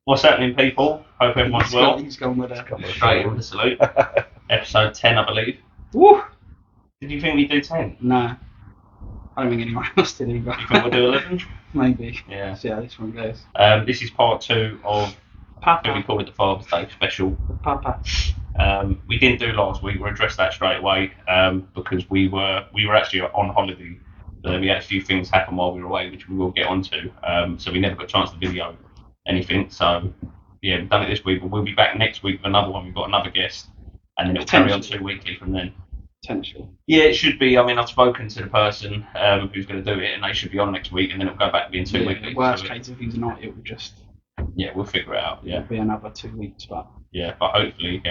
What's happening, people? Hope everyone's well. He's gone with a Straight with the salute. Episode 10, I believe. Woo! Did you think we'd do 10? No. I don't think anyone else did either. Do you think we'll do 11? Maybe. Yeah. See how this one goes. This is part 2 of Papa. what we call it the Father's Day special. Papa. We didn't do last week. We'll address that straight away because we were actually on holiday. We had a few things happen while we were away, which we will get onto. So we never got a chance to video anything. So yeah, we've done it this week, but we'll be back next week with another one. We've got another guest, and then it'll carry on 2 weekly from then. Potentially. Yeah, it should be. I mean, I've spoken to the person who's going to do it, and they should be on next week, and then it'll go back to being 2 weekly. Worst case, if he's not, it will just. Yeah, we'll figure it out. Yeah. It'll be another 2 weeks, but. Yeah, but hopefully,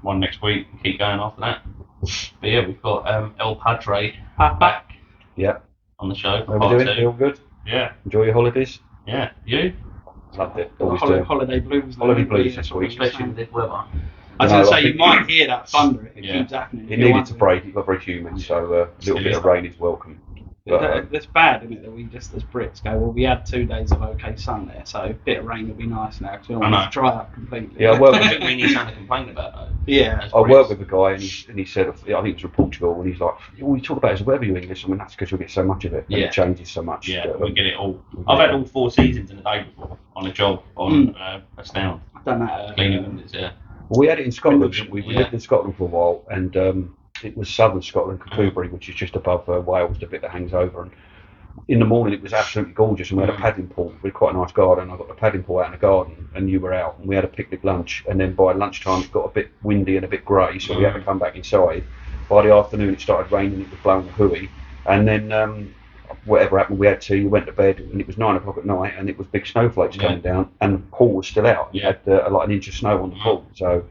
one next week. Keep going after that. But yeah, we've got El Padre back. Yeah. On the show. How are we doing? Feel good? Yeah. Enjoy your holidays? Yeah. You? Loved it. Holiday blues. Holiday blues this week. Especially with this weather. I was going to say, you might hear that thunder if it keeps happening. It needed to break. It got very humid, so a little bit of rain is welcome. That's bad, isn't it, that we just, as Brits, go, well, we had 2 days of okay sun there, so a bit of rain would be nice now, because we don't want to dry up completely. Yeah, I work with we need something to complain about, though. Yeah. I worked with a guy, and he said, I think it was from Portugal, and he's like, all you talk about is the weather, you English. I mean, that's because you'll get so much of it, and it changes so much. Yeah, we get it all. I've had all 4 seasons in a day before, on a job, on Astound. I've done that. Cleaning windows, yeah. Well, we had it in Scotland. We lived in Scotland for a while, and it was southern Scotland, Coolbury, which is just above Wales, the bit that hangs over. And in the morning, it was absolutely gorgeous, and we had a paddling pool with quite a nice garden. I got the paddling pool out in the garden, and you were out, and we had a picnic lunch. And then by lunchtime, it got a bit windy and a bit grey, so we had to come back inside. By the afternoon, it started raining. It was blowing a hooey, and then whatever happened, we had tea, we went to bed, and it was 9 o'clock at night, and it was big snowflakes coming down, and the pool was still out. You had like an inch of snow on the pool, so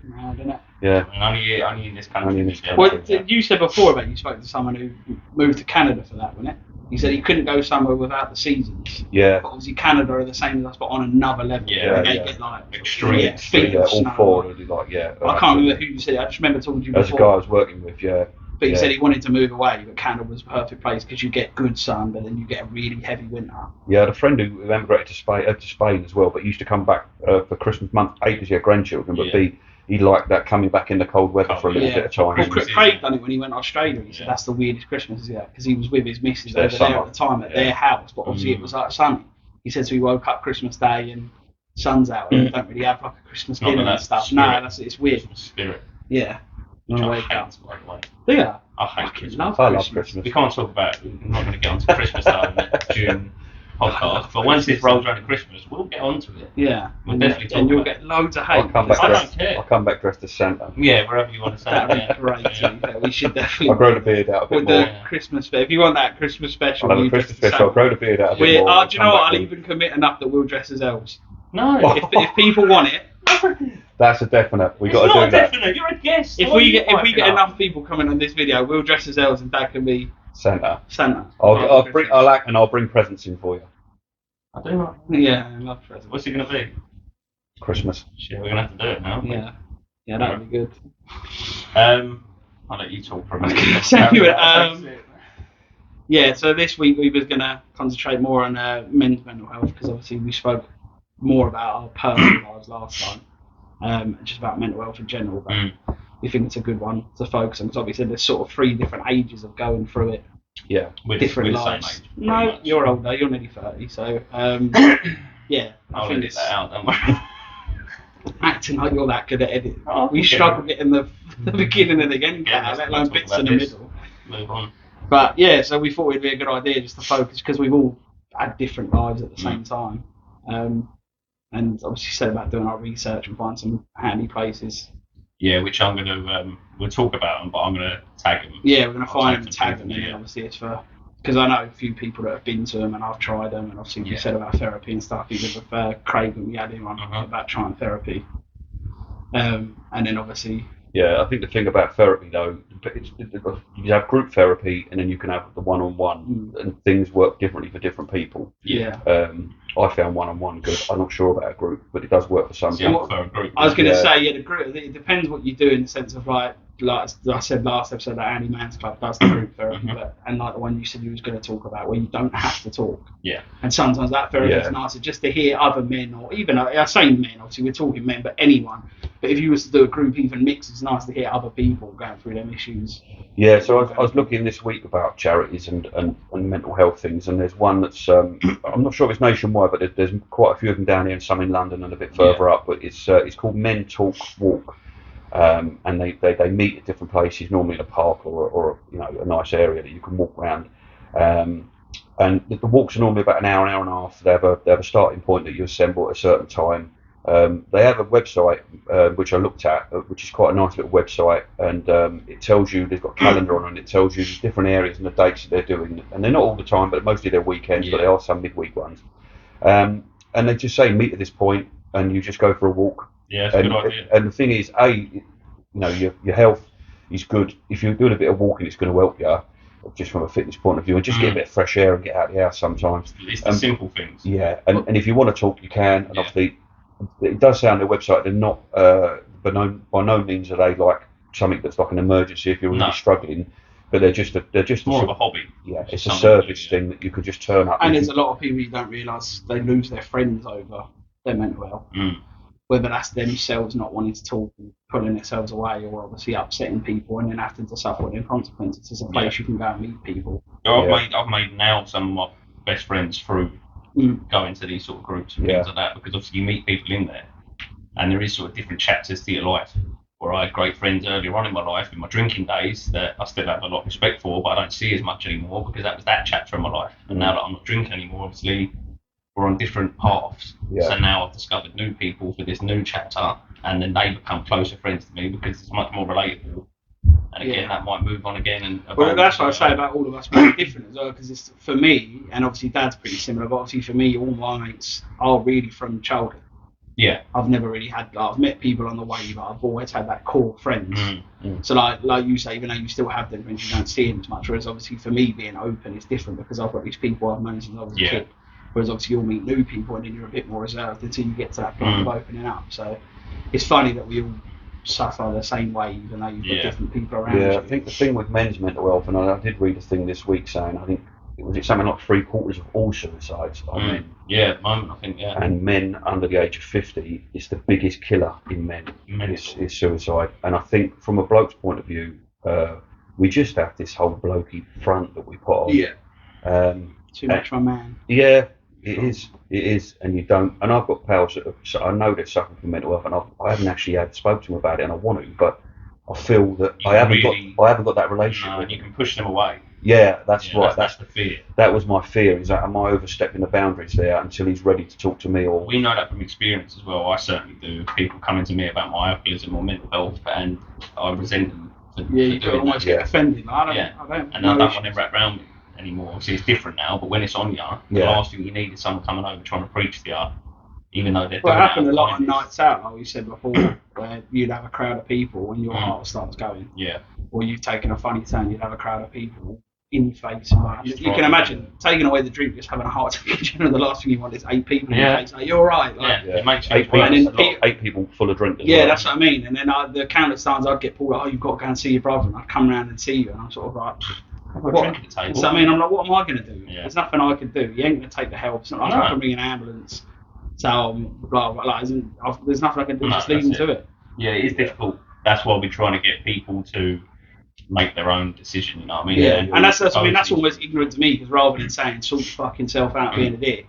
yeah. Only in this country. Well, you said before about you spoke to someone who moved to Canada for that, wasn't it? He said he couldn't go somewhere without the seasons. Yeah. But obviously Canada are the same as us, but on another level. Yeah. They get like extreme. All 4 like I can't remember who you said. I just remember talking to you before. As a guy I was working with, But he said he wanted to move away, but Canada was a perfect place because you get good sun, but then you get a really heavy winter. Yeah, I had a friend who emigrated to Spain as well, but he used to come back for Christmas month, A, because he had grandchildren, but B, he liked that coming back in the cold weather for a little bit of time. Well, Craig done it when he went to Australia. He said that's the weirdest Christmas, because he was with his missus over there at the time at their house, but obviously it was like sunny. He said so he woke up Christmas Day and sun's out, and don't really have like a Christmas dinner and stuff. Spirit. No, it's weird. Spirit. Yeah. Which I hate, by the way. Do you? I hate Christmas. I love Christmas. We can't talk about it. I'm not going to get onto Christmas on the June podcast, but once this rolls around to Christmas, we'll get onto it. Yeah. We'll definitely talk and you'll about get loads of hate. I'll come back dressed as Santa. Yeah, wherever you want to say. That'd be great. Yeah. We should definitely. I'll grow the beard out a bit with more. The Christmas special. If you want that Christmas special, I'll have a Christmas special. I'll grow the beard out a bit more. Do you know what? I'll even commit enough that we'll dress as elves. No. If people want it. That's a definite. We got to do that. It's not a definite. You're a guest. If we get enough people coming on this video, we'll dress as elves, and Dad can be Santa. I'll bring presents in for you. I do like. Yeah, I love presents. What's it going to be? Christmas. Shit, we're going to have to do it now. Yeah, that would be good. I'll let you talk for a minute. Yeah, so this week we was going to concentrate more on men's mental health, because obviously we spoke more about our personal lives last time, just about mental health in general, but we think it's a good one to focus on, because obviously there's sort of 3 different ages of going through it. Yeah, with different lives. Same age, no, you're older, you're nearly 30, so yeah, I think it's that out, don't worry. Acting like you're that good at editing. We struggle getting the beginning and the end, let alone bits in the middle. Move on. But yeah, so we thought it'd be a good idea just to focus, because we've all had different lives at the same time. And obviously said about doing our research and find some handy places. Yeah, which I'm going to, we'll talk about them, but I'm going to tag them. Yeah, we're going to find them and tag them, and obviously it's for, because I know a few people that have been to them and I've tried them, and obviously we said about therapy and stuff, even with Craig, when we had him on about trying therapy. And then obviously... Yeah, I think the thing about therapy though, you have group therapy and then you can have the one-on-one, and things work differently for different people. Yeah. I found one-on-one good. I'm not sure about a group, but it does work for some people. For a group. I was going to say, the group, it depends what you do, in the sense of like, like I said last episode, that Andy Mann's Club does the group therapy, and like the one you said you was going to talk about, where you don't have to talk. Yeah. And sometimes that therapy is nicer, just to hear other men, or even I say men, obviously we're talking men, but anyone. But if you was to do a group, even mix, it's nice to hear other people going through them issues. Yeah. So I was looking this week about charities and mental health things, and there's one that's I'm not sure if it's nationwide, but there's quite a few of them down here, and some in London and a bit further up. But it's called Men Talk Walk. And they meet at different places, normally in a park or a nice area that you can walk around. And the walks are normally about an hour and a half. They have a starting point that you assemble at a certain time. They have a website which I looked at, which is quite a nice little website, and it tells you, they've got a calendar on, and it tells you different areas and the dates that they're doing. And they're not all the time, but mostly they're weekends, but there are some midweek ones. And they just say meet at this point, and you just go for a walk. Yeah, it's a good idea. And the thing is, your health is good. If you're doing a bit of walking, it's going to help you, just from a fitness point of view, and just get a bit of fresh air and get out of the house sometimes. It's the simple things. Yeah, and if you want to talk, you can. And obviously, it does say on their website they're not, by no means are they like something that's like an emergency if you're really struggling. But they're just more of a hobby. Yeah, it's a service thing that you could just turn up. And there's a lot of people you don't realise they lose their friends over their mental health. Whether that's themselves not wanting to talk and pulling themselves away, or obviously upsetting people and then having to suffer their consequences. It's a place you can go and meet people. I've made now some of my best friends through going to these sort of groups and things like that, because obviously you meet people in there, and there is sort of different chapters to your life. Where I had great friends earlier on in my life, in my drinking days, that I still have a lot of respect for, but I don't see as much anymore, because that was that chapter of my life. And now that I'm not drinking anymore, obviously we're on different paths. So now I've discovered new people for this new chapter, and then they become closer friends to me because it's much more relatable. And again, that might move on again. And well, that's what I say about all of us being different as well, because it's for me, and obviously Dad's pretty similar, but obviously for me, all my mates are really from childhood. Yeah. I've never really had, I've met people on the way, but I've always had that core friends. So like you say, even though you still have them friends, you don't see them as much, whereas obviously for me being open is different, because I've got these people I've known since I was a kid. Whereas obviously you'll meet new people and then you're a bit more reserved until you get to that point of opening up. So it's funny that we all suffer the same way, even though you've got different people around you. I think the thing with men's mental health, and I did read a thing this week saying, I think it something like 3/4 of all suicides are men. Yeah, at the moment I think, And men under the age of 50 is the biggest killer in men. Is suicide. And I think from a bloke's point of view, we just have this whole blokey front that we put on. Yeah. Too much, my man. Yeah. It is, and you don't. And I've got pals that I know they're suffering from mental health, and I haven't actually spoke to them about it, and I want to, but I feel that I haven't got that relationship. No, you can push them away. Yeah, that's right. That's the fear. That was my fear. Is that am I overstepping the boundaries there until he's ready to talk to me? Or we know that from experience as well. I certainly do. People coming to me about my alcoholism or mental health, and I resent them. You can almost get offended. I don't want them wrapped around me anymore. Obviously it's different now, but when it's on you, the last thing you need is someone coming over trying to preach to you, even though they're doing it. Well, it happened a lot on nights out, like we said before, where you'd have a crowd of people and your heart starts going. Yeah. Or you've taken a funny turn, you'd have a crowd of people in your face. You can imagine taking away the drink, just having a heart attack. The last thing you want is 8 people in your face. Like, you're right. Like, it makes you 8 people full of drink. That's what I mean. And then the countless times I'd get pulled, you've got to go and see your brother, and I'd come round and see you, and I'm sort of like, what? So I mean, I'm like, what am I going to do? There's nothing I can do. You ain't going to take the help. It's not like I can bring an ambulance. So blah blah blah. There's nothing I can do. Just leave them to it. Yeah, it is difficult. That's why we're trying to get people to make their own decision. You know what I mean? Yeah. And that's almost ignorant to me, because rather than saying sort your fucking self out being a dick,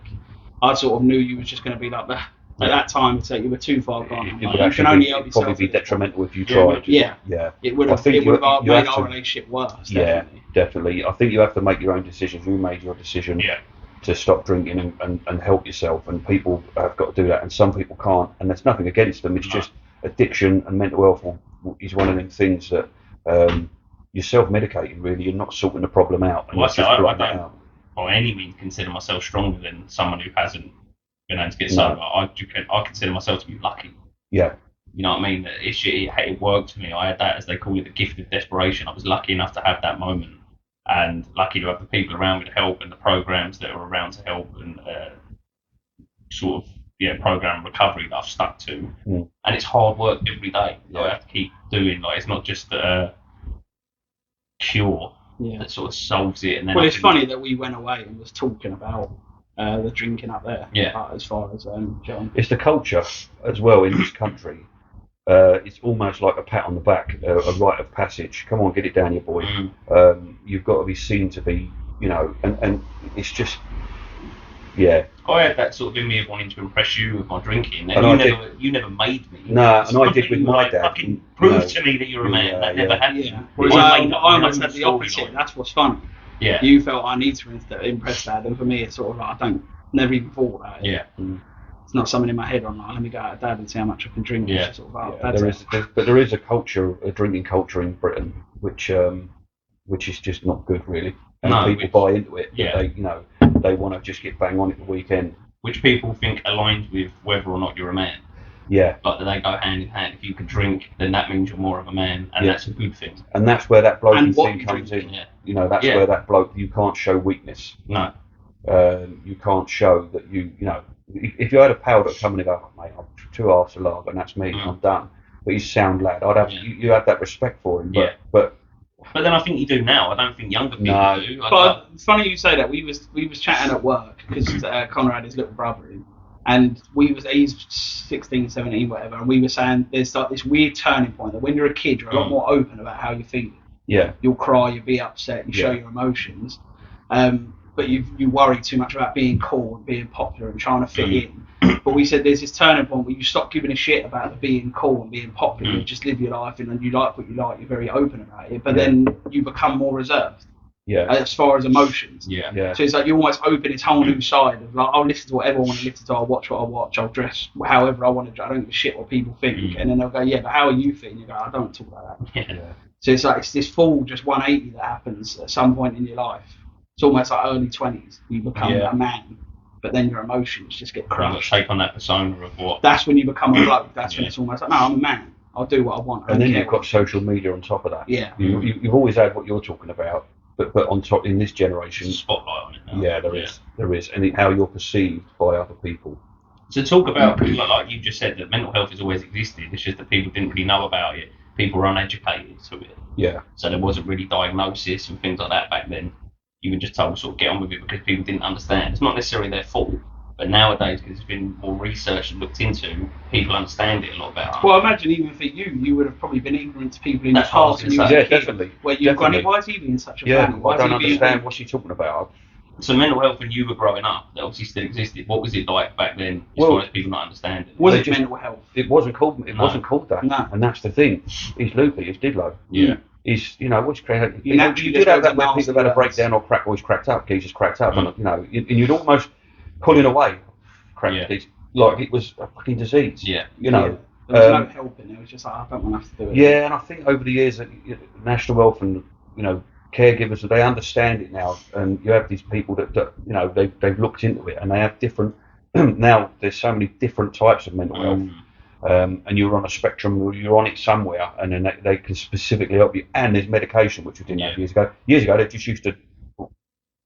I sort of knew you was just going to be like that. At that time, so you were too far gone. You can only help yourself. Probably be detrimental if you tried. Yeah. It would have made our relationship worse. Definitely. Definitely. I think you have to make your own decisions. You made your decision to stop drinking and help yourself, and people have got to do that, and some people can't, and there's nothing against them. It's just addiction and mental health is one of them things that you're self-medicating, really. You're not sorting the problem out. Well, I don't by any means consider myself stronger than someone who hasn't been able to get sober. I consider myself to be lucky. Yeah. You know what I mean? It worked for me. I had that, as they call it, the gift of desperation. I was lucky enough to have that moment, and lucky to have the people around me to help, and the programs that are around to help, and sort of program recovery that I've stuck to, Mm. and it's hard work every day. Yeah. I have to keep doing. Like, it's not just a cure Yeah. that sort of solves it. And then Well, it's funny that we went away and was talking about the drinking up there. Yeah. As far as John. It's the culture as well in this country. It's almost like a pat on the back, a rite of passage. Come on, get it down, your boy. You've got to be seen to be, and it's just, yeah. I had that sort of in me of wanting to impress you with my drinking, And you never made me. No, and I did with my dad. Fucking prove to me that you're a man. Yeah, that never happened. Yeah. Whereas I almost had the opposite. That's what's funny. Yeah. You felt I need to impress Dad, and for me, it's sort of like never even thought about it. Yeah. It's not something in my head. I'm like, let me go out with Dad and see how much I can drink. Yeah. Sort of, there is a drinking culture in Britain, which is just not good, really. And people buy into it. Yeah. They want to just get bang on it the weekend. Which people think aligns with whether or not you're a man. Yeah. Like, they go hand in hand. If you can drink, then that means you're more of a man, and that's a good thing. And that's where that blokey And what thing you comes drink, in. That's where that bloke, you can't show weakness. No. You can't show that if you had a pal that come in and go, oh, mate, I'm 2 halves of lager and that's me, I'm done. But he's a sound lad. You have that respect for him. But then I think you do now. I don't think younger people do. But it's funny you say that. We was chatting at work because Connor had his little brother in, and he's 16, 17, whatever, and we were saying there's like this weird turning point that when you're a kid, you're a lot more open about how you feel. Yeah. You'll cry, you'll be upset, you show your emotions. But you worry too much about being cool and being popular and trying to fit in. But we said there's this turning point where you stop giving a shit about the being cool and being popular. You just live your life and you like what you like. You're very open about it. But then you become more reserved. Yeah. As far as emotions. Yeah. So it's like you almost open this whole new side of like, I'll listen to whatever I want to listen to. I'll watch what I watch. I'll dress however I want to. I don't give a shit what people think. And then they'll go, yeah, but how are you feeling? You go, I don't talk about that. Yeah. So it's like it's this full just 180 that happens at some point in your life. It's almost like early 20s. You become a man, but then your emotions just get crushed. Take on that persona of what. That's when you become a bloke. That's when it's almost like, no, I'm a man. I'll do what I want. And then you've got social media on top of that. Yeah. You've always had what you're talking about, but on top in this generation. There's a spotlight on it now. Yeah, there is, and how you're perceived by other people. So talk about, like you just said, that mental health has always existed. It's just that people didn't really know about it. People were uneducated to it. Yeah. So there wasn't really diagnosis and things like that back then. You were just told to sort of get on with it because people didn't understand. It's not necessarily their fault, but nowadays, because there's been more research and looked into, people understand it a lot better. Well, imagine even for you would have probably been ignorant to people in the That's what I was past. gonna say. Yeah, definitely. Where you've gone, why is he being such a man? I don't understand what she's talking about. So mental health when you were growing up, that obviously still existed. What was it like back then, as far as people not understanding? Was it mental health? It wasn't called. Wasn't called that. No. And that's the thing. He's loopy. He's Didlo. Yeah. He's what's crazy. You did have that when people had a breakdown or always cracked up. Geezers cracked up, and and you'd almost pulling away cracked geese like it was a fucking disease. Yeah. There was no help in it. It was just like, I don't want to have to do it. Yeah, and I think over the years, National Health and caregivers, they understand it now, and you have these people that they've looked into it, and they have different. Now there's so many different types of mental health. And you're on a spectrum, or you're on it somewhere, and then they can specifically help you. And there's medication, which we didn't have years ago. Years ago, they just used to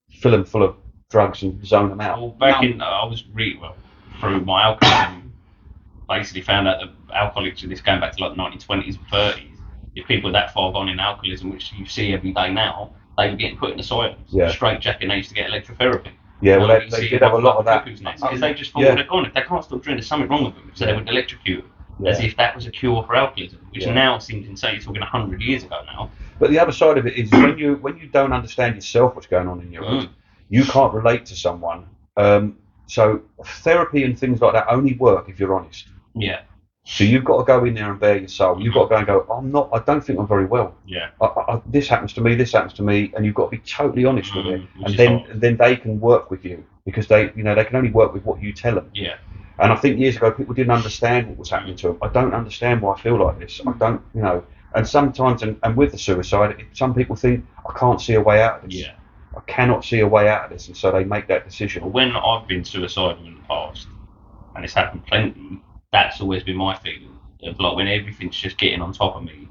fill them full of drugs and zone them out. Well, back in, I was through my alcoholism, basically found out that alcoholics, this going back to like the 1920s and 30s, if people are that far gone in alcoholism, which you see every day now, they were getting put in asylums. Straight jacket, and they used to get electrotherapy. Yeah, well, they did have a lot of that. Because they just thought, well, they're gone. If they can't stop drinking, there's something wrong with them. So they would electrocute them, as if that was a cure for alcoholism, which now seems insane. You're talking 100 years ago now. But the other side of it is when you don't understand yourself what's going on in your head, you can't relate to someone. So therapy and things like that only work if you're honest. Yeah. So you've got to go in there and bare your soul. You've got to go and go, I don't think I'm very well. Yeah. This happens to me, and you've got to be totally honest with it. And then they can work with you because they can only work with what you tell them. Yeah. And I think years ago people didn't understand what was happening to them. I don't understand why I feel like this. I don't, and sometimes, and with the suicide, some people think, I can't see a way out of this. Yeah. I cannot see a way out of this, and so they make that decision. But when I've been suicidal in the past, and it's happened plenty, that's always been my feeling of like when everything's just getting on top of me,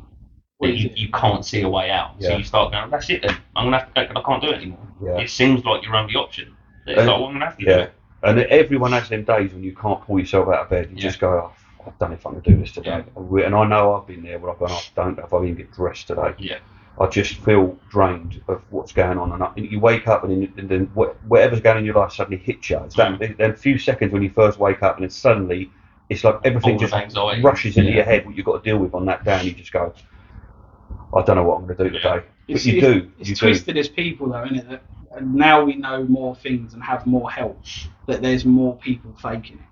that you can't see a way out. Yeah. So you start going, that's it then. I'm gonna have to go. I can't do it anymore. Yeah. It seems like your only option. It's like, well, I'm gonna have to do it. And everyone has them days when you can't pull yourself out of bed. You just go, oh, I don't know if I can do this today. Yeah. And I know I've been there where I've gone, I don't know if I can get dressed today. Yeah. I just feel drained of what's going on. And you wake up and then whatever's going on in your life suddenly hits you. It's that few seconds when you first wake up and then suddenly it's like everything just rushes into your head what you've got to deal with on that day, and you just go, I don't know what I'm going to do today. But you do. It's twisted as people though, isn't it? That now we know more things and have more help, that there's more people faking it.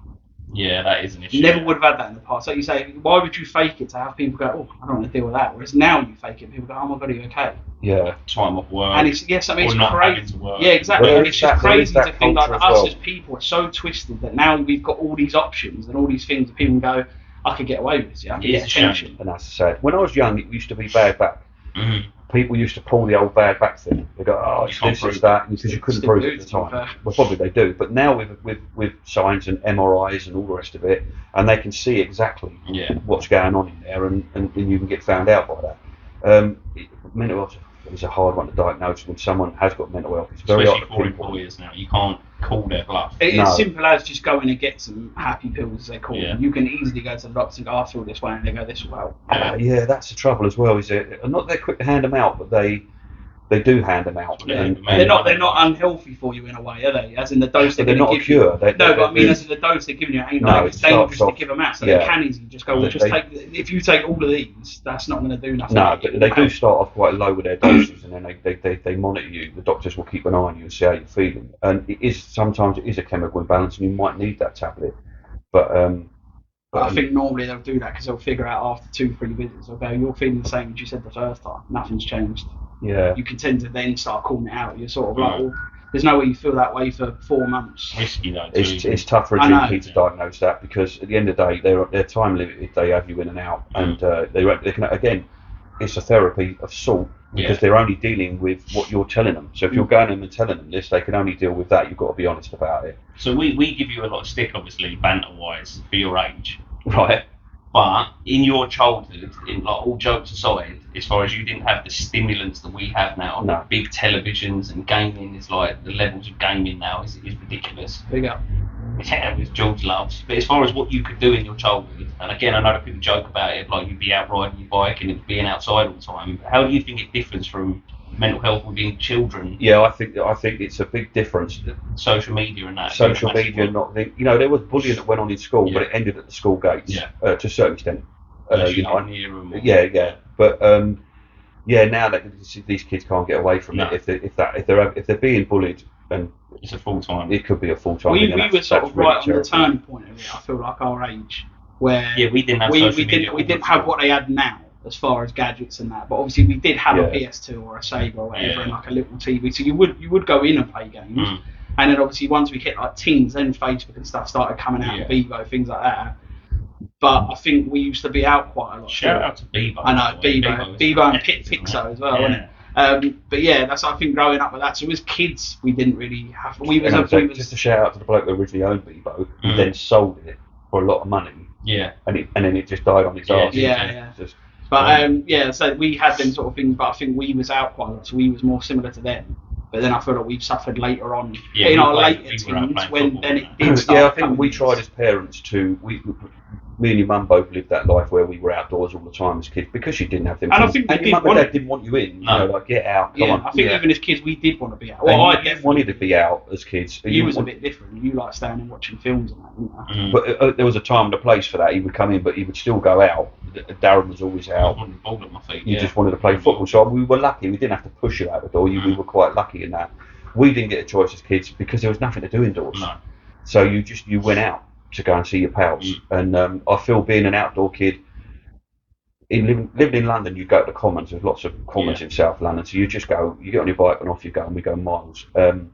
Yeah, that is an issue. You never would have had that in the past. Like you say, why would you fake it to have people go, oh, I don't want to deal with that? Whereas now you fake it, people go, oh my God, are you okay? Yeah. Time off work. And it's, it's crazy. To work. Yeah, exactly. Well, and it's just crazy to think like us well. as people are so twisted that now we've got all these options and all these things that people can go, I could get away with this, I could get attention. And that's sad. When I was young, it used to be bad back. Mm-hmm. People used to pull the old bad back thing. They go, oh, it's this, it's that, because you couldn't prove it at the time. Well, probably they do. But now with science and MRIs and all the rest of it, and they can see exactly what's going on in there, and you can get found out by that. Mental health is a hard one to diagnose when someone has got mental health. It's very especially for employers now. You can't call their bluff. It's as simple as just going and get some happy pills, as they call them. You can easily go to the doctor and go, I feel this way, and they go, this will help. Yeah, that's the trouble as well. Is they're not that quick to hand them out, but they do hand them out. Yeah, and they're not unhealthy for you in a way, are they? As in the dose they're not a cure. But I mean, as in the dose they're giving you, ain't like it's dangerous to give them out. So they can easily just go, take. If you take all of these, that's not going to do nothing. No, but they do start off quite low with their doses, and then they monitor you. The doctors will keep an eye on you and see how you're feeling. And sometimes it is a chemical imbalance, and you might need that tablet. But I think normally they'll do that because they'll figure out after 2-3 visits, they'll go, you're feeling the same as you said the first time. Nothing's changed. Yeah. You can tend to then start calling it out. You're sort of like, well, there's no way you feel that way for 4 months. Risky though. It's tough for a GP to diagnose that, because at the end of the day, they're time limited. They have you in and out, and they can, again, it's a therapy of sort, because they're only dealing with what you're telling them. So if you're going to them and telling them this, they can only deal with that. You've got to be honest about it. So we give you a lot of stick, obviously, banter-wise, for your age. Right. But in your childhood, in like all jokes aside, as far as you didn't have the stimulants that we have now, big televisions and gaming is like, the levels of gaming now is ridiculous. Big up. Yeah, with George loves. But as far as what you could do in your childhood, and again, I know that people joke about it, like you'd be out riding your bike and it being outside all the time. How do you think it differs from mental health within children? Yeah, I think it's a big difference. Social media and that. Social media, there was bullying that went on in school, but it ended at the school gates to a certain extent. But now that these kids can't get away from it, if they're being bullied, then it's a full time. It could be a full time. We were sort of right on the turning point of it. I feel like our age, where we didn't have social media. We didn't have what they had now, as far as gadgets and that, but obviously we did have a PS2 or a Sega or whatever, and like a little TV, so you would go in and play games, and then obviously once we hit like teens, then Facebook and stuff started coming out, Bebo, things like that. But I think we used to be out quite a lot. Shout out to Bebo. I know, Bebo and Pixo as well, wasn't it? But yeah, that's, I think, growing up with that. So as kids, we didn't really have. Just a shout out to the bloke that originally owned Bebo, who then sold it for a lot of money. Yeah. And then it just died on its arse. But so we had them sort of things, but I think we was out quite a lot, so we was more similar to them. But then I feel like we've suffered later on in our later teens when then it did start. I think we tried as parents to. Me and your mum both lived that life where we were outdoors all the time as kids, because you didn't have them. And I think your mum and dad didn't want you in. No. Like, get out, come on. I think even as kids we did want to be out. Well, I wanted to be out as kids. You was a bit different. You like staying and watching films and that, didn't you? But there was a time and a place for that. He would come in, but he would still go out. Darren was always out. You just wanted to play football. So we were lucky. We didn't have to push you out the door. We were quite lucky in that. We didn't get a choice as kids because there was nothing to do indoors. No. So you went out to go and see your pals. And I feel being an outdoor kid, living in London, you go to the Commons. There's lots of Commons in South London. So you just go, you get on your bike and off you go, and we go miles. And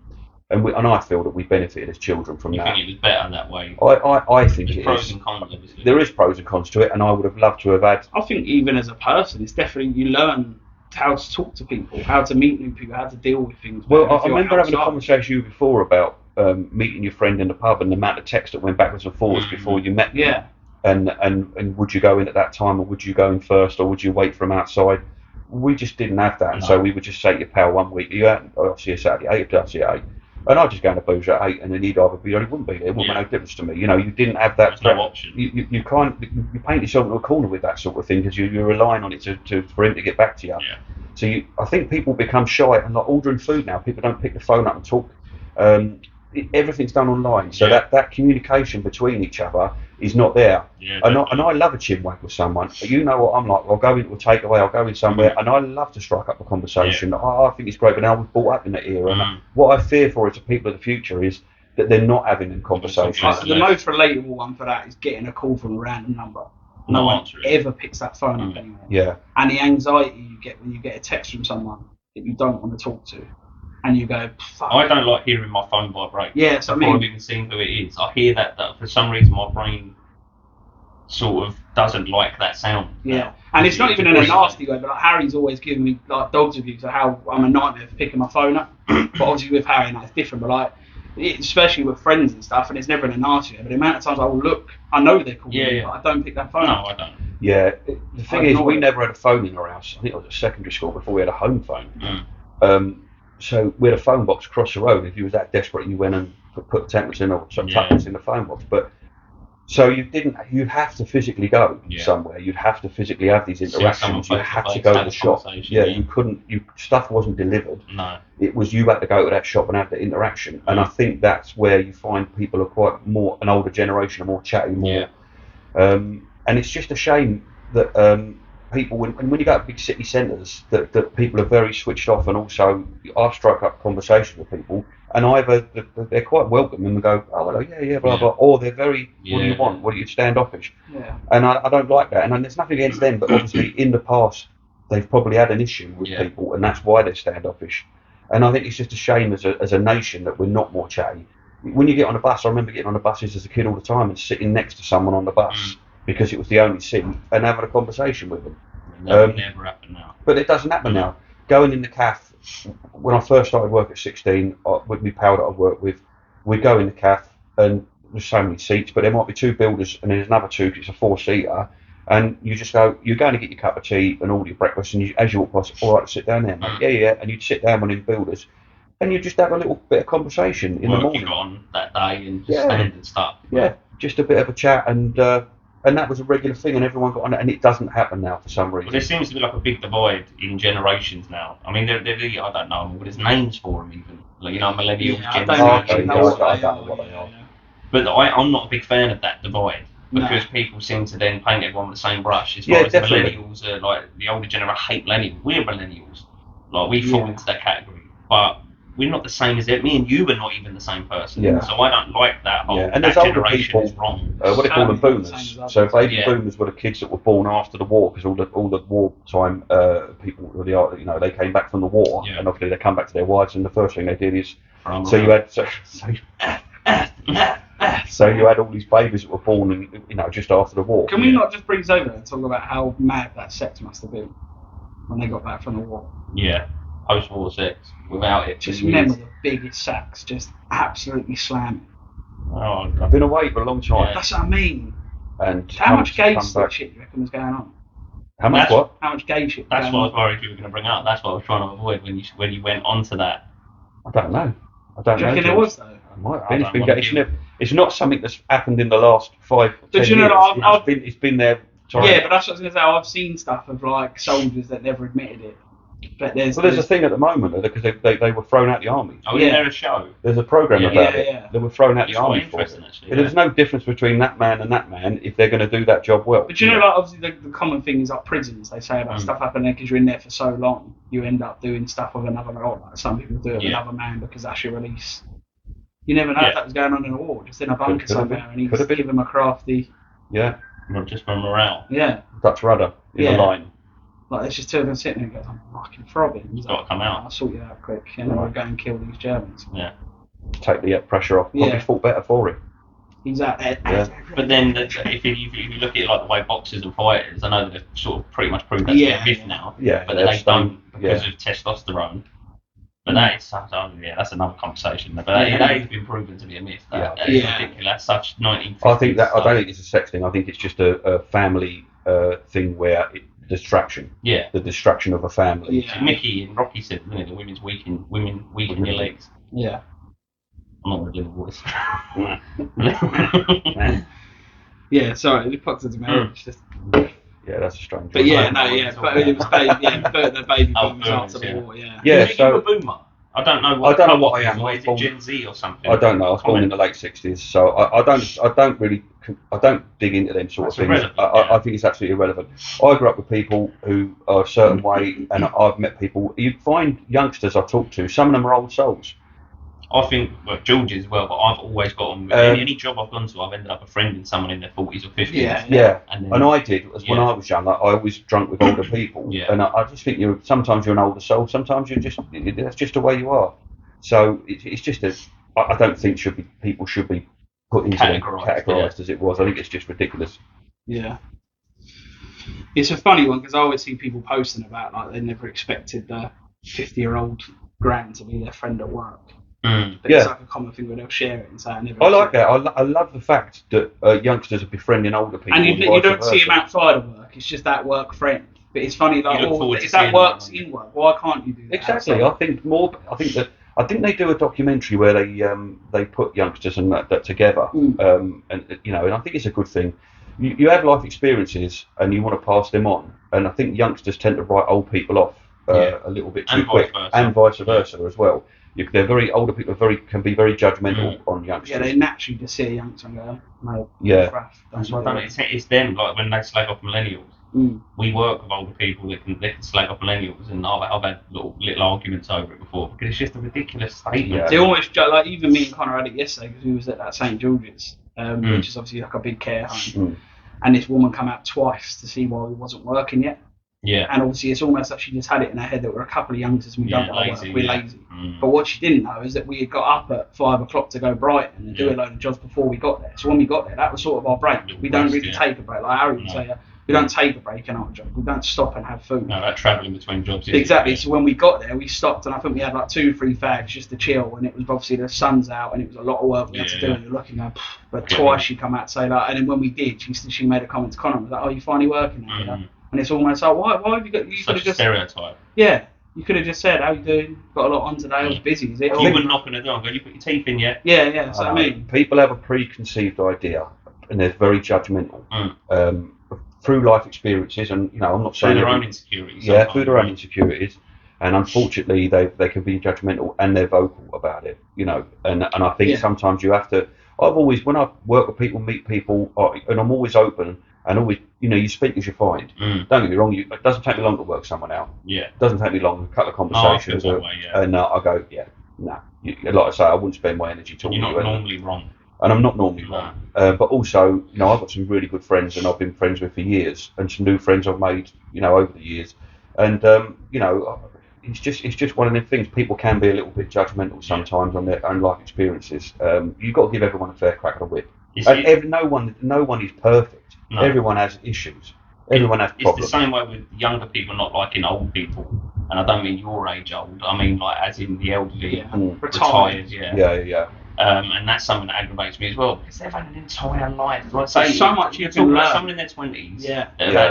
I feel that we benefited as children from that. You think it was better that way? I think There's pros and cons, obviously. There is pros and cons to it, and I would have loved to have had. I think even as a person, it's definitely, you learn how to talk to people, how to meet new people, how to deal with things. Well, I remember having a conversation with you before about meeting your friend in the pub and the amount of text that went backwards and forwards before you met them. Yeah. And would you go in at that time, or would you go in first, or would you wait for them outside? We just didn't have that, and so we would just say to your pal one week, "You out? I'll see you Saturday 8, I'll see you 8." And I'd just go to booze at 8, and then he'd either be there, he wouldn't be there. It wouldn't make no difference to me. You know, you didn't have that. There's no option. You paint yourself into a corner with that sort of thing because you're relying on it for him to get back to you. Yeah. So I think people become shy and like ordering food now. People don't pick the phone up and talk. Everything's done online, so that communication between each other is not there. Yeah, and I love a chinwag with someone. You know what I'm like. I'll go into a takeaway. I'll go in somewhere, and I love to strike up a conversation. I think it's great. But now we've brought up in that era, and what I fear for is the people of the future is that they're not having them conversations. The most relatable one for that is getting a call from a random number. No one ever picks that phone up anymore. Yeah. And the anxiety you get when you get a text from someone that you don't want to talk to. And you go, fuck. I don't like hearing my phone vibrate. Yeah, so before I've even seen who it is. I hear that for some reason my brain sort of doesn't like that sound. Yeah, and it's not even in a nasty way, but like Harry's always giving me like dog's reviews of how I'm a nightmare for picking my phone up. But obviously with Harry, it's different. But like, especially with friends and stuff, and it's never in a nasty way. But the amount of times I will look, I know they're calling me, but I don't pick that phone up. No, I don't. Yeah, the thing is, we never had a phone in our house. I think I was at secondary school before we had a home phone. So we had a phone box across the road. If you was that desperate, you went and put tablets in or some tablets in the phone box. But so you have to physically go somewhere. You'd have to physically have these interactions. You had to go to the shop. Yeah, you couldn't. Stuff wasn't delivered. No, it was you had to go to that shop and have the interaction. And I think that's where you find people are quite more an older generation, are more chatty, more. And it's just a shame that. People, when you go to big city centres, that people are very switched off, and also I've struck up conversations with people, and either they're quite welcoming and go, oh hello, blah blah, or they're very, what do you want? What do you standoffish? Yeah. And I don't like that, and there's nothing against them, but obviously in the past they've probably had an issue with people, and that's why they're standoffish. And I think it's just a shame as a nation that we're not more chatty. When you get on a bus, I remember getting on the buses as a kid all the time and sitting next to someone on the bus. Because it was the only seat, and having a conversation with them. That would never happen now. But it doesn't happen now. Going in the cafe, when I first started work at 16, with my pal that I worked with, we'd go in the cafe, and there's so many seats, but there might be two builders, and there's another two, because it's a 4-seater, and you just go, you're going to get your cup of tea and all your breakfast, and as you walk past, all right, sit down there, mate. Yeah, and you'd sit down with them builders, and you just have a little bit of conversation in the morning. You got on that day and just stand and stuff. Yeah, just a bit of a chat, and that was a regular thing, and everyone got on it, and it doesn't happen now for some reason. Well, there seems to be like a big divide in generations now. I mean, they're I don't know, but there's names for them even. Like, you know, millennials, Gen Z. I don't know what they are. But I'm not a big fan of that divide, because people seem to then paint everyone with the same brush. As far as millennials are, like, the older generation hate millennials. We're millennials. Like, we fall into that category. But we're not the same as them. Me and you are not even the same person. Yeah. So I don't like that whole and that there's older generation people, is wrong. What they call them boomers. So baby boomers were the kids that were born after the war, because all the wartime people, you know, they came back from the war, and obviously they come back to their wives, and the first thing they did is you had all these babies that were born, and you know, just after the war. Can we not just bring this over and talk about how mad that sex must have been when they got back from the war? Yeah. Post-war sex, without it. Just remember the biggest sacks, just absolutely slamming. Oh, I've been away for a long time. Yeah. That's what I mean. And how much gay shit do you reckon was going on? How much what? How much gay shit? That's what I was worried you were going to bring up. That's what I was trying to avoid when you went on to that. I don't know. Do you reckon there was though? It might have been. It's not something that's happened in the last 5 or 10 years. It's been there. Yeah, but that's what I was going to say. I've seen stuff of like soldiers that never admitted it. But there's a thing at the moment because they were thrown out the army. Oh, yeah, there's a show. There's a program about it. Yeah. They were thrown out the army for it. Actually, There's no difference between that man and that man if they're going to do that job well. But you know, like obviously the common thing is like prisons. They say about stuff happening because you're in there for so long, you end up doing stuff with another man. Like some people do it with another man because that's your release. You never know if that was going on in a war, just in a bunker somewhere, and he's give him a crafty. Yeah. Not just for morale. Yeah. Dutch rudder in the line. Like, it's just two of them sitting there and goes, I'm fucking throbbing. You've got to come out. I'll sort you out quick, and then we'll go and kill these Germans. Yeah. Take the pressure off. Probably fought better for it. He's out there. But then, if you look at it like the way boxers and fighters, I know that they've sort of pretty much proved that's their myth now. Yeah. But they don't because of testosterone. But that is that's another conversation. But that has been proven to be a myth. That is ridiculous. Such 1950s. I don't think it's a sex thing. I think it's just a family thing where distraction. Yeah. The distraction of a family. Yeah. Mickey and Rocky said, the women's weaken your legs. Yeah. I'm not going to do the voice. Yeah, sorry, the pox of marriage. It's just. Yeah, that's a strange. But one. yeah, no, yeah, but it was the baby boomers after the war. Yeah. Yeah, Are you a boomer? I don't know what. I don't know what I am. Is it Gen Z or something? I don't know. I was born in the late '60s, so I don't dig into them sort of things. I think it's absolutely irrelevant. I grew up with people who are a certain way, and I've met people. You find youngsters I talk to. Some of them are old souls. I think, well, George as well, but I've always got on with any job I've gone to, I've ended up befriending someone in their 40s or 50s. Yeah. And I did, when I was younger, I always drunk with older people. And I just think sometimes you're an older soul, sometimes that's just the way you are. So it's just I don't think people should be put into categorised as it was. I think it's just ridiculous. Yeah. It's a funny one because I always see people posting about like they never expected the 50-year-old gran to be their friend at work. But it's like a common thing where they'll share it and say, I like that. I love the fact that youngsters are befriending older people. And you don't see them outside of work. It's just that work friend. But it's funny, like, if that works in work, why can't you do that? Exactly. Outside? I think they do a documentary where they put youngsters and that together, and I think it's a good thing. You have life experiences and you want to pass them on, and I think youngsters tend to write old people off a little bit too quick, and vice versa as well. Older people can be very judgmental on youngsters. Yeah, they naturally just see a youngster and go, no. That's why I don't know. It's them, like when they slag off millennials. We work with older people that can slag off millennials, and I've had little arguments over it before because it's just a ridiculous statement. They almost like even me and Connor had it yesterday because we was at that St George's, which is obviously like a big care home, and this woman come out twice to see why we wasn't working yet. Yeah. And obviously it's almost like she just had it in her head that we're a couple of youngsters and we don't want to work, we're lazy. But what she didn't know is that we had got up at 5 o'clock to go Brighton and do a load of jobs before we got there. So when we got there, that was sort of our break. We don't really take a break. Like Harry would say, we don't take a break in our job. We don't stop and have food. No, that travelling between jobs. Exactly. So when we got there, we stopped and I think we had like 2 or 3 fags just to chill, and it was obviously the sun's out and it was a lot of work we had to do, and you're looking at, but twice she come out and say that, and then when we did, she made a comment to Connor, was like, oh, you finally working now, you know? And it's almost like, why have you got... You such a stereotype. Yeah. You could have just said, how you doing? Got a lot on today, I was busy, is it? You wouldn't knock on the door and go, you put your teeth in yet? Yeah, that's what I mean. People have a preconceived idea and they're very judgmental through life experiences, and I'm not saying... Through their own insecurities. Yeah, through their own insecurities. And unfortunately, they can be judgmental and they're vocal about it, And I think sometimes you have to... when I work with people, meet people, and I'm always open... And always, you speak as you find. Don't get me wrong, it doesn't take me long to work someone out. Yeah. It doesn't take me long, a couple of conversations. And I go, like I say, I wouldn't spend my energy talking to you. You're not normally wrong. And I'm not normally wrong. But also, I've got some really good friends and I've been friends with for years, and some new friends I've made, over the years. And, it's just one of them things. People can be a little bit judgmental sometimes on their own life experiences. You've got to give everyone a fair crack of the whip. No one is perfect. No. Everyone has issues. Everyone has problems. It's the same way with younger people not liking old people, and I don't mean your age old. I mean like as in the elderly, retired. Yeah. And that's something that aggravates me as well because they've had an entire life. Like say, so much you talk can about learn. Someone in their 20s.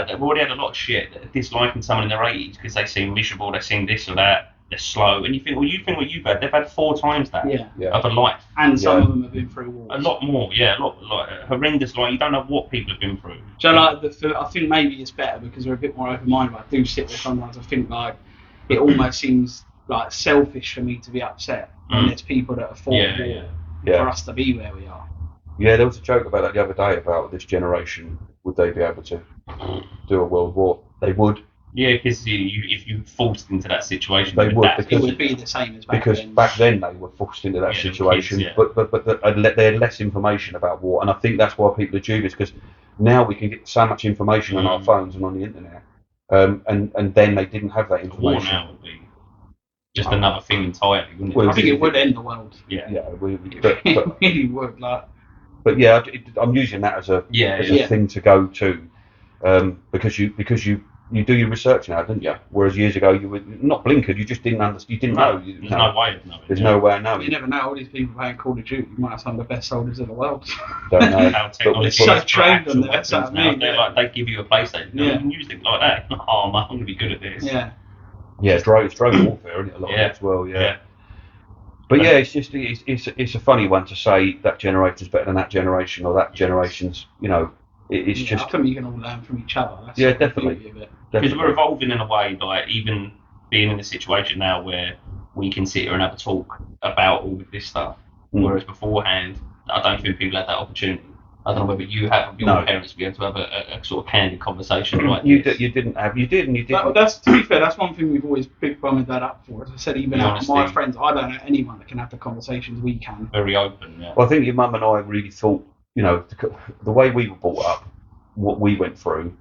They've already had a lot of shit. Disliking someone in their 80s because they seem miserable. They seem this or that. They're slow, and you think, what you've had. They've had 4 times that of a life, and some of them have been through wars. A lot more, a lot like horrendous. Like you don't know what people have been through. So I think maybe it's better because we're a bit more open-minded. But I do sit there sometimes. I think like it almost seems like selfish for me to be upset when there's people that have fought war for us to be where we are. Yeah, there was a joke about that the other day about this generation. Would they be able to do a world war? They would. Yeah, because if you forced into that situation, they would. It would be the same as back then. Back then they were forced into that situation, kids, but they had less information about war, and I think that's why people are dubious, because now we can get so much information on our phones and on the internet, and then they didn't have that information. War now would be just another thing entirely, wouldn't it? Well, I think it would end the world. It really would. But I'm using that as a thing to go to, because you do your research now, don't you? Whereas years ago you were not blinkered. You just didn't understand. You didn't know. There's no way of knowing. There's no way of knowing. You never know. All these people playing Call of Duty, you might have some of the best soldiers in the world. Don't know. How technology so trained on that. Like they give you a PlayStation. You can use it like that. Oh, I'm going to be good at this. Yeah. Yeah, it's drone warfare, isn't it? A lot of it as well. Yeah. But yeah, it's just it's a funny one to say that generation's better than that generation or that generation's, it's just. I think you can all learn from each other. That's Yeah, definitely. Because we're evolving in a way, like even being in a situation now where we can sit here and have a talk about all of this stuff, whereas beforehand, I don't think people had that opportunity. I don't know whether you have with your parents be able to have a sort of candid conversation like this. You didn't have, you did and you didn't. That's, to be fair, that's one thing we've always picked Mum and Dad up for. As I said, even out of my friends, I don't know anyone that can have the conversations we can. Very open, yeah. Well, I think your mum and I really thought, the way we were brought up, what we went through,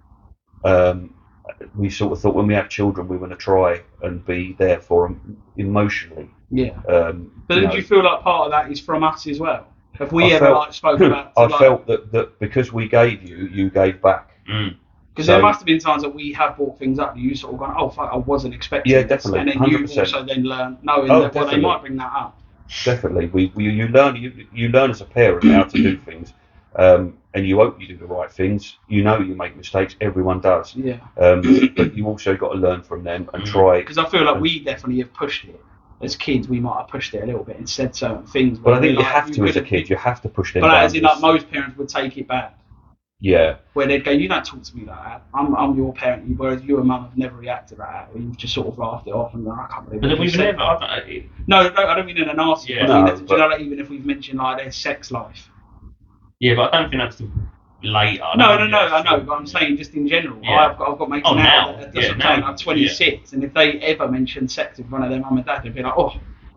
we sort of thought when we have children, we want to try and be there for them emotionally. Yeah. But did you feel like part of that is from us as well? Have we spoke about? I felt that because we gave you gave back. Because there must have been times that we have brought things up, and you sort of gone, "Oh fuck, I wasn't expecting." Yeah, definitely. And then 100%. You also then learn knowing that they might bring that up. Definitely, you learn as a parent how to do things, and you hope you do the right things. You make mistakes. Everyone does. Yeah. But you also got to learn from them and try. Because I feel like we definitely have pushed it. As kids, we might have pushed it a little bit and said certain things. But I think you have to as a kid. You have to push them. But as in, like most parents would take it bad. Yeah. Where they'd go, "You don't talk to me like that. I'm your parent." Whereas you and Mum have never reacted like that. You've just sort of laughed it off and gone, "I can't believe it." But we've never. No, I don't mean in a nasty way. Like, even if we've mentioned like their sex life. Yeah, but I don't think that's later. No, I know, but I'm saying just in general. Yeah. I've got mates now that are 26, and if they ever mention sex in front of their mum and dad, they'd be like, "Oh."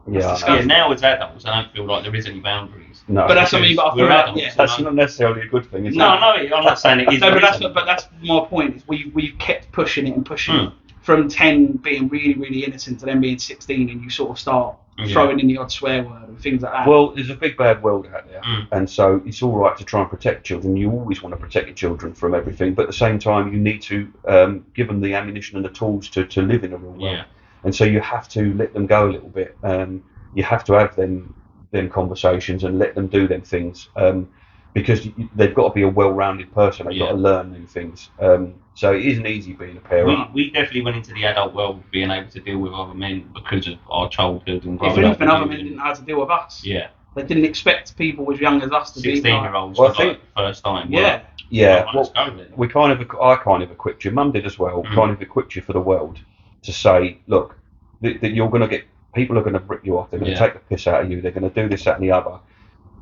Yeah, now as adults, I don't feel like there is any boundaries. No, but that's what I mean. But I feel like that's not necessarily a good thing, is it? No, I'm not saying it is. No, but that's my point. Is we've kept pushing it and pushing it from 10 being really, really innocent to then being 16, and you sort of start throwing in the odd swear word and things like that. Well, there's a big bad world out there, and so it's all right to try and protect children. You always want to protect your children from everything, but at the same time, you need to give them the ammunition and the tools to live in a real world. Yeah. And so you have to let them go a little bit. You have to have them conversations and let them do them things because they've got to be a well-rounded person. They've got to learn new things. So it isn't easy being a parent. We definitely went into the adult world being able to deal with other men because of our childhood and growing up. If anything, other men didn't know how to deal with us. Yeah. They didn't expect people as young as us to 16-year-olds for the first time. Yeah. Yeah. Well, I kind of equipped you. Mum did as well. Kind of equipped you for the world to say, look, that you're going to get. People are going to rip you off. They're going to take the piss out of you. They're going to do this, that, and the other.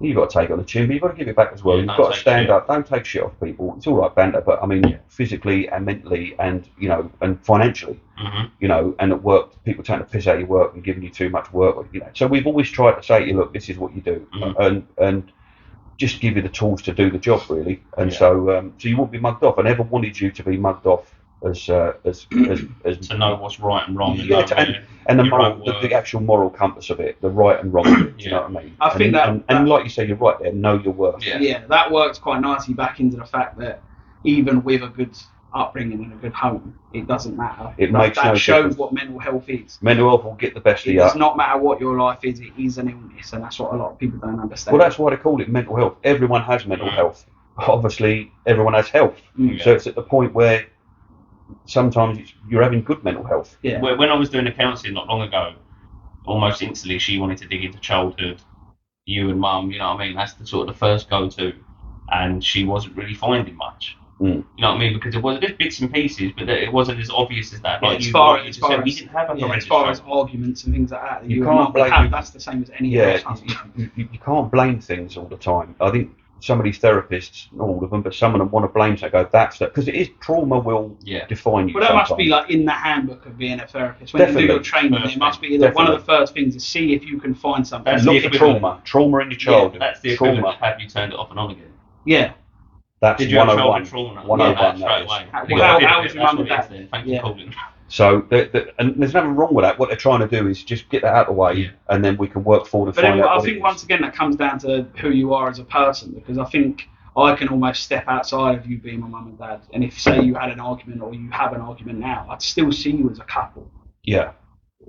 You've got to take it on the chin, but you've got to give it back as well. You've got to stand up. Don't take shit off people. It's all right, banter, but I mean, physically and mentally, and and financially, and at work, people taking the piss out of your work and giving you too much work. So we've always tried to say to you, look, this is what you do, and just give you the tools to do the job, really. And so you won't be mugged off. I never wanted you to be mugged off. As to know what's right and wrong, and the moral, the actual moral compass of it, the right and wrong of it. Do you know what I mean? I think and like you say, you're right there. Know your worth. Yeah, that works quite nicely back into the fact that even with a good upbringing in a good home, it doesn't matter. It makes no difference. That shows what mental health is. Mental health will get the best of you. It does not matter what your life is. It is an illness, and that's what a lot of people don't understand. Well, that's why they call it mental health. Everyone has mental health. Obviously, everyone has health. So it's at the point where sometimes you're having good mental health. Yeah. When I was doing the counselling not long ago, almost instantly she wanted to dig into childhood. You and Mum, you know what I mean? That's the sort of the first go-to, and she wasn't really finding much. You know what I mean? Because it was just bits and pieces, but it wasn't as obvious as that. Like as far as we didn't have as far as arguments and things like that, you can't blame. That's the same as any other. You can't blame things all the time. I think some of these therapists, not all of them, but some of them want to blame something. Go, that's that, because it is trauma will define you. But that must be like in the handbook of being a therapist. When you do your training, there must be one of the first things is see if you can find something. That's look for trauma in your childhood. Yeah, that's the equivalent of have you turned it off and on again. Yeah. That's did you have trauma? 101 straight away. How was your mum and dad? Thanks for calling. So, and there's nothing wrong with that. What they're trying to do is just get that out of the way, and then we can work forward and find out. I think once again that comes down to who you are as a person, because I think I can almost step outside of you being my mum and dad, and if say you had an argument or you have an argument now, I'd still see you as a couple. Yeah.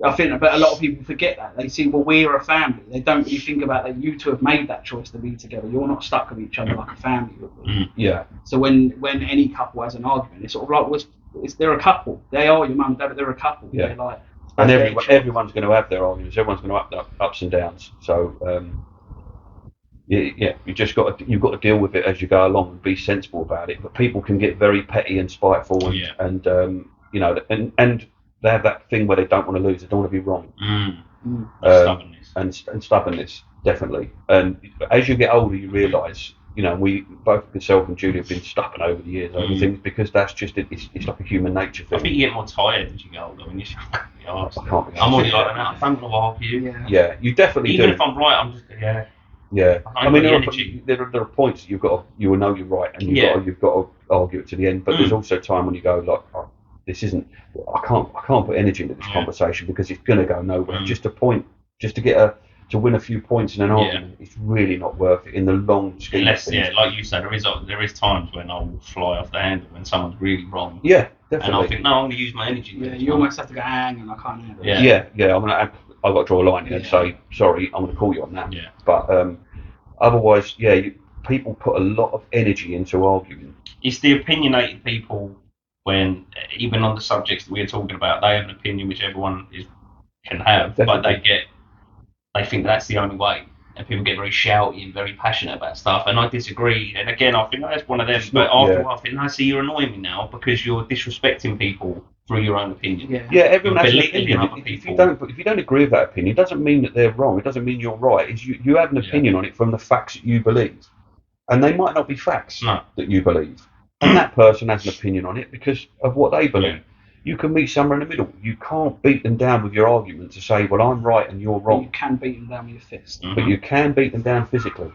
I think, but a lot of people forget that. They see, well, we're a family. They don't really think about that you two have made that choice to be together. You're not stuck with each other like a family would be. Yeah. So when any couple has an argument, it's sort of like, they're a couple. They are your mum and dad, but they're a couple. Yeah. They're like And everyone's going to have their arguments. Everyone's going to have ups and downs. So you've got to deal with it as you go along and be sensible about it. But people can get very petty and spiteful, and and they have that thing where they don't want to lose. They don't want to be wrong. Stubbornness. And stubbornness, definitely. And as you get older, you realise. We both, myself and Julie, have been stubborn over the years over things because that's just it's like a human nature thing. I think you get more tired as you get older. When I'm already like that. I'm going to argue. Yeah, you definitely Even do. if I'm right, I'm just Yeah, I mean, there are points that you will know you're right, and you've got to argue it to the end. But there's also time when you go like, oh, this isn't. I can't put energy into this conversation because it's going to go nowhere. Just to win a few points in an argument, it's really not worth it in the long scheme. Unless, like you said, there is times when I will fly off the handle when someone's really wrong. Yeah, definitely. And I think, no, I'm going to use my energy. Yeah, you almost have to go hang, and I can't handle it. I've got to draw a line here and say, sorry, I'm going to call you on that. Yeah. But otherwise, people put a lot of energy into arguing. It's the opinionated people when, even on the subjects that we're talking about, they have an opinion which everyone can have, Definitely. but they think that's the only way. And people get very shouty and very passionate about stuff, and I disagree. And again, I think that's one of them. But after a while, I think, no, see, you're annoying me now because you're disrespecting people through your own opinion. Yeah, everyone has an belittling opinion. other If people. you don't agree with that opinion, it doesn't mean that they're wrong. It doesn't mean you're right. It's you have an opinion on it from the facts that you believe, and they might not be facts that you believe. And that person has an opinion on it because of what they believe. Yeah. You can meet somewhere in the middle. You can't beat them down with your argument to say, well, I'm right and you're wrong. You can beat them down with your fist. But you can beat them down physically.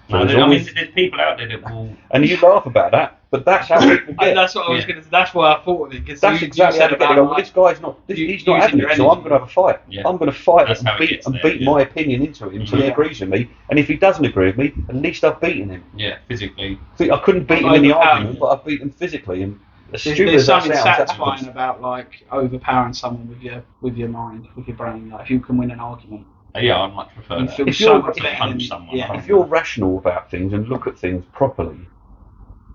There's people out there that will... And you laugh about that, but that's how people get. That's what I was going to. That's why I thought of it. Cause that's exactly how they get. Well, this guy's not. He's not having it, so I'm going to have a fight. Yeah. I'm going to fight it and beat my opinion into him until he agrees with me. And if he doesn't agree with me, at least I've beaten him. Yeah, physically. I couldn't beat him in the argument, but I've beaten him physically. And there's something satisfying about like overpowering someone with your mind, with your brain. Like if you can win an argument. Yeah, I'd much prefer that. If you're rational about things and look at things properly,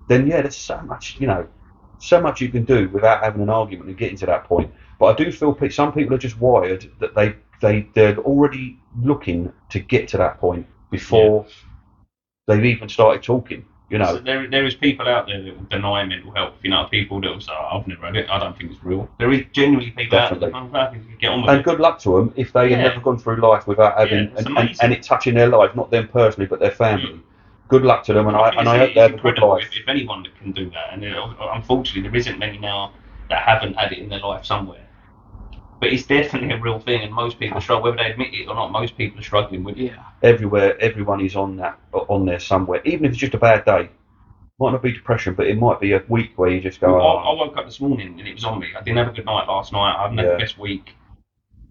then there's so much you can do without having an argument and getting to that point. But I do feel some people are just wired that they're already looking to get to that point before they've even started talking. So there is people out there that will deny mental health. People that will say, I've never had it. I don't think it's real. There is genuinely people out there that get on with it. And good luck to them if they have never gone through life without having and it touching their life, not them personally, but their family. Good luck to them, and I hope they have a good life. If anyone that can do that, and unfortunately there isn't many now that haven't had it in their life somewhere. But it's definitely a real thing, and most people struggle, whether they admit it or not. Most people are struggling with it. Yeah. Everywhere, everyone is on there somewhere. Even if it's just a bad day, might not be depression, but it might be a week where you just go. I woke up this morning and it was on me. I didn't have a good night last night. I haven't had the best week,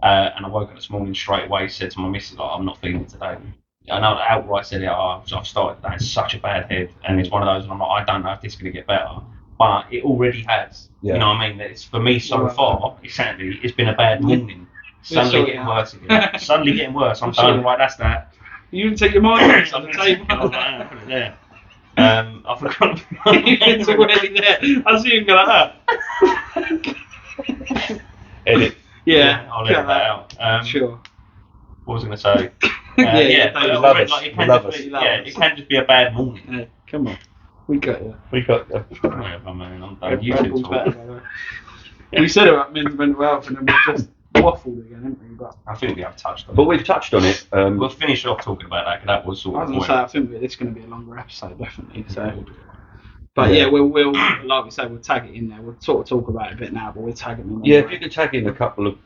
and I woke up this morning straight away. Said to my missus, I'm not feeling it today. And I outright said it. I've started today. It's such a bad head, and it's one of those. And I'm like, I don't know if this is going to get better. But it already has. Yeah. You know what I mean? It's for me so far. Exactly, it's been a bad morning. Suddenly getting worse again. Suddenly getting worse. I'm done. Right, that's that. You didn't take your mind on the table. Put it there. I forgot. It's already there. I see him go like that. Edit. Yeah, I'll edit that out. Sure. What was I going to say? It can just be a bad morning. Come on. We got you. Whatever, man. I'm done. You two talk. We said about mental health and then we just waffled again, didn't we? But I think we have touched on it. But we've touched on it. We'll finish off talking about that because that was sort of. I was going to say, I think it's going to be a longer episode, definitely. So, but we'll like we say, we'll tag it in there. We'll sort of talk about it a bit now, but we'll tag it in. Yeah, if you could tag in a couple of.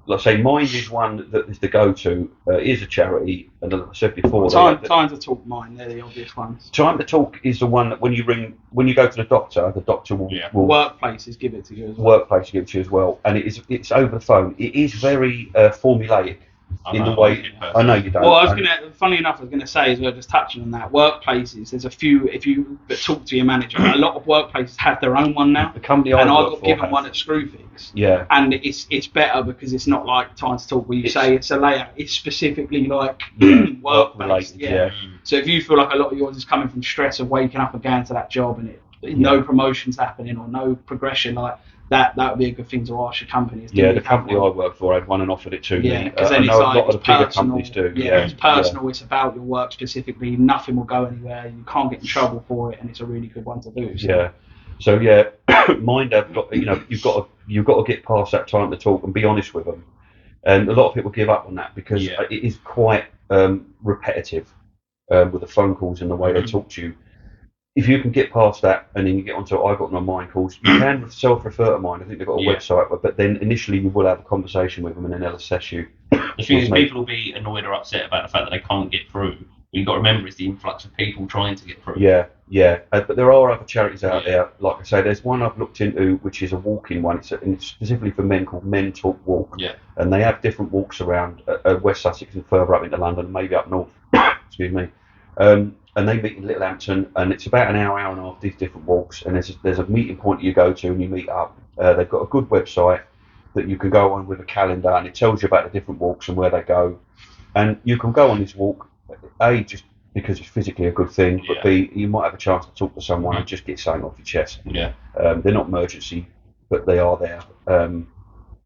Like I say, Mind is one that is the go-to. It is a charity, and as I said before, Time to Talk Mind. They're the obvious ones. Time to Talk is the one that when you go to the doctor will workplaces give it to you as well. Workplaces give it to you as well, and it's over the phone. It is very formulaic in the way. I know you don't. Well, funny enough, I was gonna say as well, just touching on that, workplaces. There's a few. If you talk to your manager, a lot of workplaces have their own one now. The company and I got given one at Screwfix. Yeah. And it's better because it's not like Time to Talk where you say it's a layout. It's specifically like work related. Yeah. So if you feel like a lot of yours is coming from stress of waking up and going to that job and no promotions happening or no progression, like that would be a good thing to ask your company. Yeah, the company I work for had one and offered it to me. Yeah, because then I it's know like, a lot of the bigger personal, companies do. Yeah, it's personal. It's about your work specifically. Nothing will go anywhere. You can't get in trouble for it, and it's a really good one to do. So. Yeah. So mind have got, you've got to get past that time to talk and be honest with them. And a lot of people give up on that because it is quite repetitive with the phone calls and the way they talk to you. If you can get past that and then you get onto I got no mind calls, you can self-refer to mine. I think they've got a website, but then initially you will have a conversation with them and then they'll assess you. The thing is, people will be annoyed or upset about the fact that they can't get through. You've got to remember it's the influx of people trying to get through. Yeah. But there are other charities out there. Like I say, there's one I've looked into which is a walking one. It's specifically for men called Men Talk Walk. Yeah. And they have different walks around West Sussex and further up into London, maybe up north. Excuse me. And they meet in Littlehampton, and it's about an hour and a half, these different walks, and there's a meeting point you go to and you meet up. They've got a good website that you can go on with a calendar, and it tells you about the different walks and where they go. And you can go on this walk, A, just because it's physically a good thing, but B, you might have a chance to talk to someone and just get something off your chest. Yeah. They're not emergency, but they are there.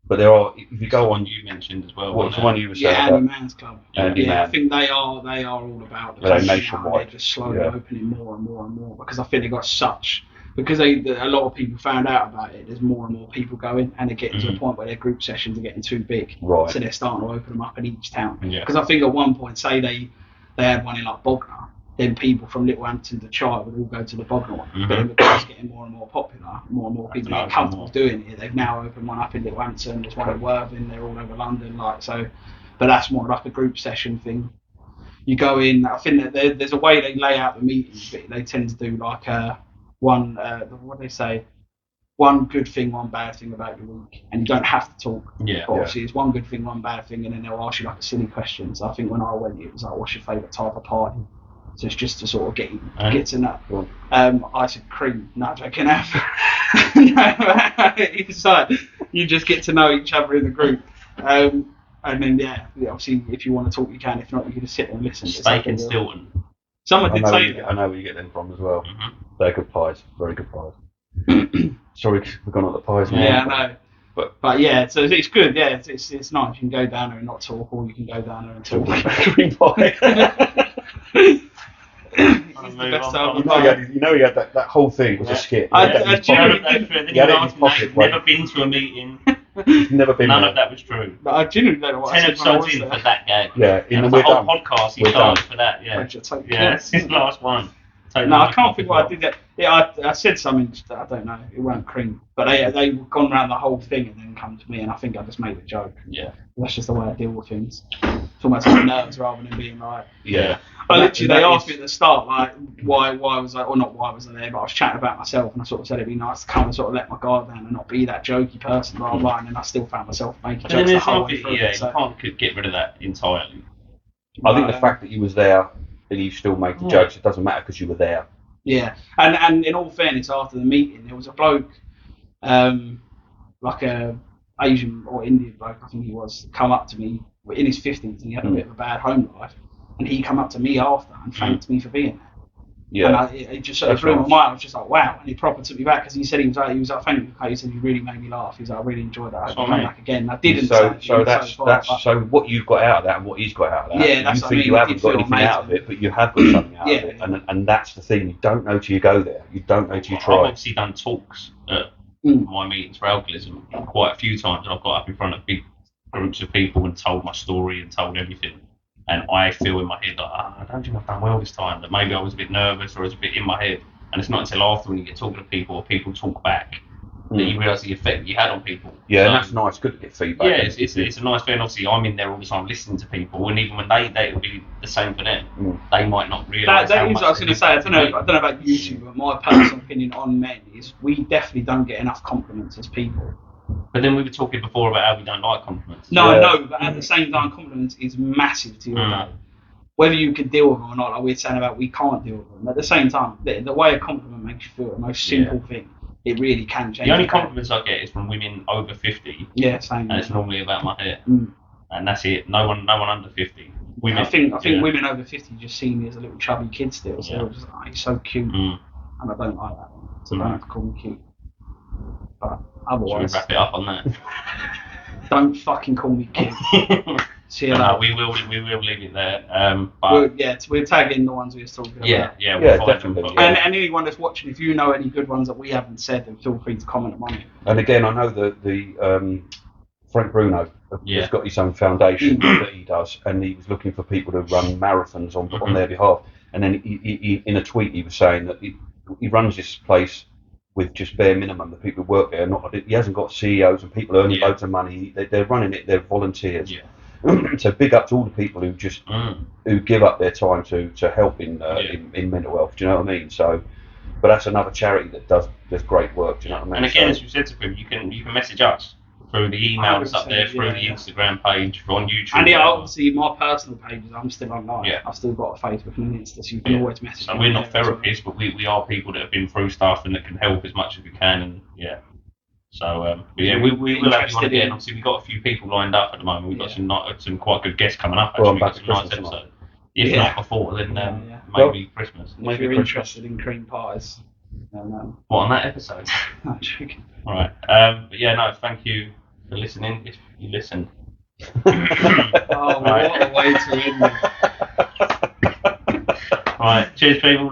But there are, if you go on, you mentioned as well. What's the one you were saying? Andy Mann's Club. Andy Mann. I think they are all about They're nationwide. They're just slowly opening more and more and more because I think they got because a lot of people found out about it. There's more and more people going, and they're getting to a point where their group sessions are getting too big. Right. So they're starting to open them up in each town. Because I think at one point, say they had one in like Bognor, then people from Littlehampton to Chai would all go to the Bognor one. But then because it's getting more and more popular, more and more people get comfortable doing it. They've now opened one up in Littlehampton. There's one in Worthing. They're all over London. So, but that's more like a group session thing. You go in. I think that there's a way they lay out the meetings, but they tend to do like one. What do they say? One good thing, one bad thing about your week, and you don't have to talk. Yeah. But obviously, it's one good thing, one bad thing, and then they'll ask you like a silly question. So I think when I went, it was like, "What's your favourite type of party?" So it's just to sort of get to know. I said cream. No, I can have. No, it's like you just get to know each other in the group. And then obviously if you want to talk you can. If not, you can just sit and listen. Steak and Stilton. Someone did say that. I know where you get them from as well. They're good pies. Very good pies. Sorry, we've gone on the pies now. Yeah, I know. But yeah, so it's good. Yeah, it's nice. You can go down there and not talk, or you can go down there and talk. Green pie. He's the best you know he had that whole thing was a skit. Never been to a meeting. Never been. None of that was true. But I genuinely don't know what 10 episodes in for that gag. Yeah, in the whole podcast he charged for that. Yeah, that's his last one. No, I can't think what I did that. Yeah, I said something that I don't know. It weren't cream, but they gone around the whole thing and then come to me, and I think I just made a joke. Yeah, that's just the way I deal with things. It's almost like nerves rather than being like. Yeah. But literally, they asked me at the start, like, why was I, or not why was I there, but I was chatting about myself, and I sort of said it'd be nice to kind of sort of let my guard down and not be that jokey person, blah blah. And then I still found myself making jokes the whole way through. Yeah, you can't get rid of that entirely. I think the fact that you was there and you still make the jokes, it doesn't matter because you were there. Yeah, and in all fairness, after the meeting, there was a bloke, like a Asian or Indian bloke, I think he was, come up to me in his 50s, and he had a bit of a bad home life, and he come up to me after and thanked me for being there. Yeah, and it just sort of blew my mind. I was just like, wow, and he proper took me back because he said he was like, thank you. He said you really made me laugh. He's like, I really enjoyed that. I come back again. I didn't. So what you've got out of that and what he's got out of that. Yeah, that's you what think I mean. you haven't got anything out of it, but you have got something out of it, Yeah. and that's the thing. You don't know till you go there. You don't know till you try. I've obviously done talks at my meetings for alcoholism quite a few times, and I've got up in front of big groups of people and told my story and told everything. And I feel in my head like, I don't think I've done well this time, that maybe I was a bit nervous or I was a bit in my head. And it's not until after when you get talking to people or people talk back that you realise the effect you had on people. Yeah, and that's nice. Good to get feedback. Yeah, it's a nice thing. Obviously, I'm in there all the time listening to people, and even when it'll be the same for them. They might not realise that how is much what I was going to say. I don't know about you two, but my personal opinion on men is we definitely don't get enough compliments as people. But then we were talking before about how we don't like compliments. No, I know, but at the same time, compliments is massive to your day. Whether you can deal with them or not, like we're saying about we can't deal with them. At the same time, the way a compliment makes you feel, the most simple thing, it really can change. The only compliments I get is from women over 50. Yeah, same. And it's normally about my hair. And that's it. No one under 50. Women, I think women over 50 just see me as a little chubby kid still. So they're just like, he's so cute. And I don't like that one. So they don't have to call me cute. But Should we Otherwise, wrap it up on that? don't fucking call me kid. See you No, later. we will leave it there. But We'll tag in the ones we were talking about. yeah, Yeah, we'll find definitely, them. yeah. And anyone that's watching, if you know any good ones that we haven't said, then feel free to comment on it. And again, I know that the Frank Bruno has got his own foundation that he does, and he was looking for people to run marathons on their behalf. And then he in a tweet he was saying that he runs this place with just bare minimum. The people who work there, he hasn't got CEOs and people earning loads of money. They're running it. They're volunteers. Yeah. So big up to all the people who just who give up their time to help in mental health. Do you know what I mean? So, but that's another charity that does great work. Do you know what I mean? And again, as you said to him, you can message us through the email that's up there, through the Instagram page, on YouTube. And obviously my personal pages, I'm still online. Yeah. I've still got a Facebook and an Insta, so you can always message me. So we're not therapists, but we are people that have been through stuff and that can help as much as we can. And so we will have you on again. Obviously, we've got a few people lined up at the moment. We've got some quite good guests coming up. Actually, Well, we've got some nice Christmas episode. If not before, then maybe Christmas. If you're interested in cream pies. What, on that episode? I'm joking. All right. But yeah, no, thank you for listening. If you listened. Oh, what a way to end it. All right. Cheers, people.